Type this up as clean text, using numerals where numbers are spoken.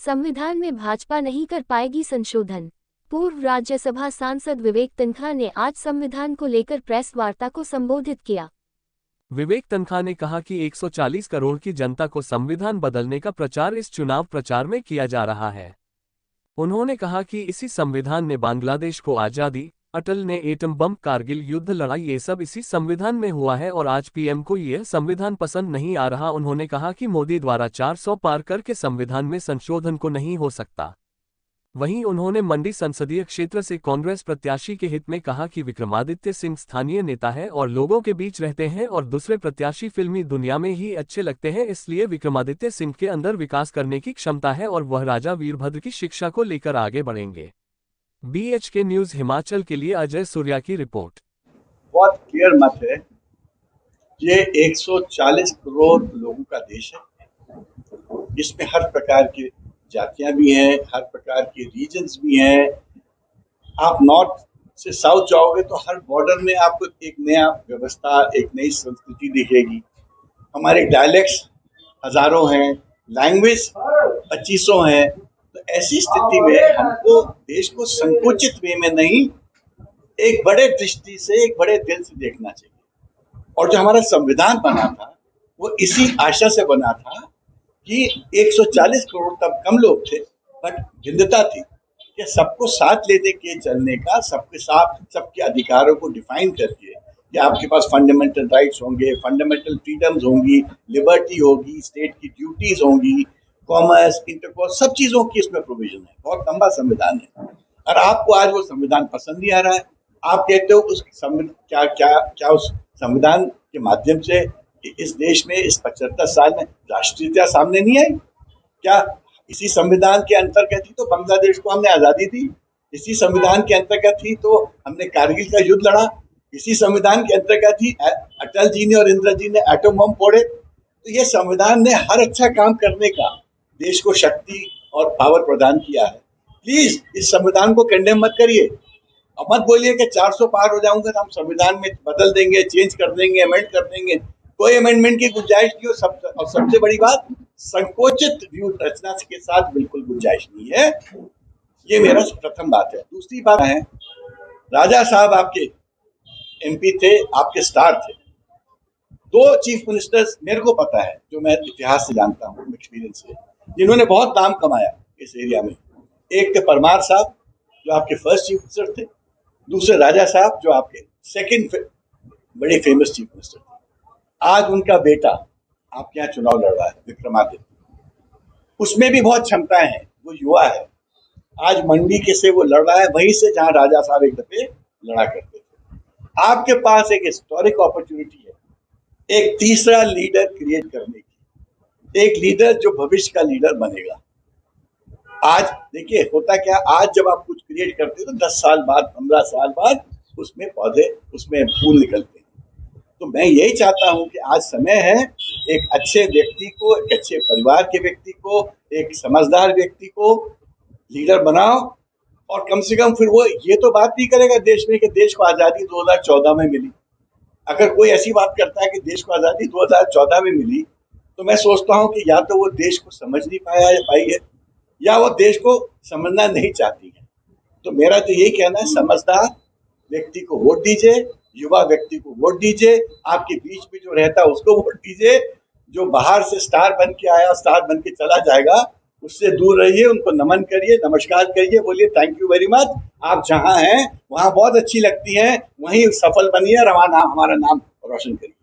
संविधान में भाजपा नहीं कर पाएगी संशोधन। पूर्व राज्यसभा सांसद विवेक तन्खा ने आज संविधान को लेकर प्रेस वार्ता को संबोधित किया। विवेक तन्खा ने कहा कि 140 करोड़ की जनता को संविधान बदलने का प्रचार इस चुनाव प्रचार में किया जा रहा है। उन्होंने कहा कि इसी संविधान ने बांग्लादेश को आज़ादी, अटल ने एटम बम, कारगिल युद्ध लड़ाई, ये सब इसी संविधान में हुआ है और आज पीएम को यह संविधान पसंद नहीं आ रहा। उन्होंने कहा कि मोदी द्वारा 400 पार करके संविधान में संशोधन को नहीं हो सकता। वहीं उन्होंने मंडी संसदीय क्षेत्र से कांग्रेस प्रत्याशी के हित में कहा कि विक्रमादित्य सिंह स्थानीय नेता है और लोगों के बीच रहते हैं और दूसरे प्रत्याशी फिल्मी दुनिया में ही अच्छे लगते हैं, इसलिए विक्रमादित्य सिंह के अंदर विकास करने की क्षमता है और वह राजा वीरभद्र की शिक्षा को लेकर आगे बढ़ेंगे। BHK न्यूज हिमाचल के लिए अजय सूर्या की रिपोर्ट। बहुत क्लियर मत है, ये 140 करोड़ लोगों का देश है, इसमें हर प्रकार की जातियां भी हैं, हर प्रकार के रीजन्स भी हैं। आप नॉर्थ से साउथ जाओगे तो हर बॉर्डर में आपको एक नया व्यवस्था, एक नई संस्कृति दिखेगी। हमारे डायलेक्ट्स हजारों हैं, लैंग्वेज 2500 हैं। तो ऐसी स्थिति में हमको देश को संकुचित वे में नहीं, एक बड़े दृष्टि से, एक बड़े दिल से देखना चाहिए। और जो हमारा संविधान बना था वो इसी आशा से बना था कि 140 करोड़ तब कम लोग थे, बट भिन्नता थी कि सबको साथ लेते के चलने का, सबके साथ सबके अधिकारों को डिफाइन करके कि आपके पास फंडामेंटल राइट्स होंगे, फंडामेंटल फ्रीडम्स होंगी, लिबर्टी होगी, स्टेट की ड्यूटीज होंगी, कॉमर्स, इंटरकोर्स, सब चीज़ों की इसमें प्रोविजन है। बहुत लंबा संविधान है और आपको आज वो संविधान पसंद नहीं आ रहा है। आप कहते हो उस क्या उस संविधान के माध्यम से इस देश में इस 75 साल में राष्ट्रीयता सामने नहीं आई? क्या इसी संविधान के अंतर्गत ही तो बांग्लादेश को हमने आज़ादी दी, इसी संविधान के अंतर्गत ही तो हमने कारगिल का युद्ध लड़ा, इसी संविधान के अंतर्गत ही अटल जी ने और इंदिरा जी ने एटम बम फोड़े। तो ये संविधान ने हर अच्छा काम करने का देश को शक्ति और पावर प्रदान किया है। प्लीज इस संविधान को कंडेम मत करिए और मत बोलिए कि 400 पार हो जाऊंगा तो हम संविधान में बदल देंगे, चेंज कर देंगे, अमेंड कर देंगे। कोई अमेंडमेंट की गुंजाइश नहीं हो। और सबसे बड़ी बात, संकोचित व्यू रचना के साथ बिल्कुल गुंजाइश नहीं है। ये मेरा प्रथम बात है। दूसरी बात है, राजा साहब आपके MP थे, आपके स्टार थे। 2 चीफ मिनिस्टर्स मेरे को पता है, जो मैं इतिहास से जानता हूँ, एक्सपीरियंस से, जिन्होंने बहुत नाम कमाया इस एरिया में। एक थे परमार साहब जो आपके फर्स्ट चीफ मिनिस्टर थे, दूसरे राजा साहब जो आपके सेकंड बड़े फेमस चीफ मिनिस्टर थे। आज उनका बेटा आपके यहाँ चुनाव लड़ रहा है, विक्रमादित्य। उसमें भी बहुत क्षमताएं हैं, वो युवा है। आज मंडी के से वो लड़ रहा है, वहीं से जहाँ राजा साहब एक दफे लड़ा करते थे। आपके पास एक हिस्टोरिक अपॉर्चुनिटी है एक तीसरा लीडर क्रिएट करने की, एक लीडर जो भविष्य का लीडर बनेगा। आज देखिए होता क्या, आज जब आप कुछ क्रिएट करते हो तो 10 साल बाद, 15 साल बाद उसमें पौधे, उसमें फूल निकलते हैं। तो मैं यही चाहता हूं कि आज समय है एक अच्छे व्यक्ति को, एक अच्छे परिवार के व्यक्ति को, एक समझदार व्यक्ति को लीडर बनाओ। और कम से कम फिर वो ये तो बात नहीं करेगा देश में कि देश को आज़ादी 2014 में मिली। अगर कोई ऐसी बात करता है कि देश को आज़ादी 2014 में मिली, तो मैं सोचता हूं कि या तो वो देश को समझ नहीं पाई है या वो देश को समझना नहीं चाहती है। तो मेरा तो यही कहना है, समझदार व्यक्ति को वोट दीजिए, युवा व्यक्ति को वोट दीजिए, आपके बीच में जो रहता है उसको वोट दीजिए। जो बाहर से स्टार बन के आया, स्टार बन के चला जाएगा, उससे दूर रहिए, उनको नमन करिए, नमस्कार करिए, बोलिए थैंक यू वेरी मच। आप जहाँ हैं वहाँ बहुत अच्छी लगती हैं, वहीं सफल बनिए और हमारा नाम रोशन करिए।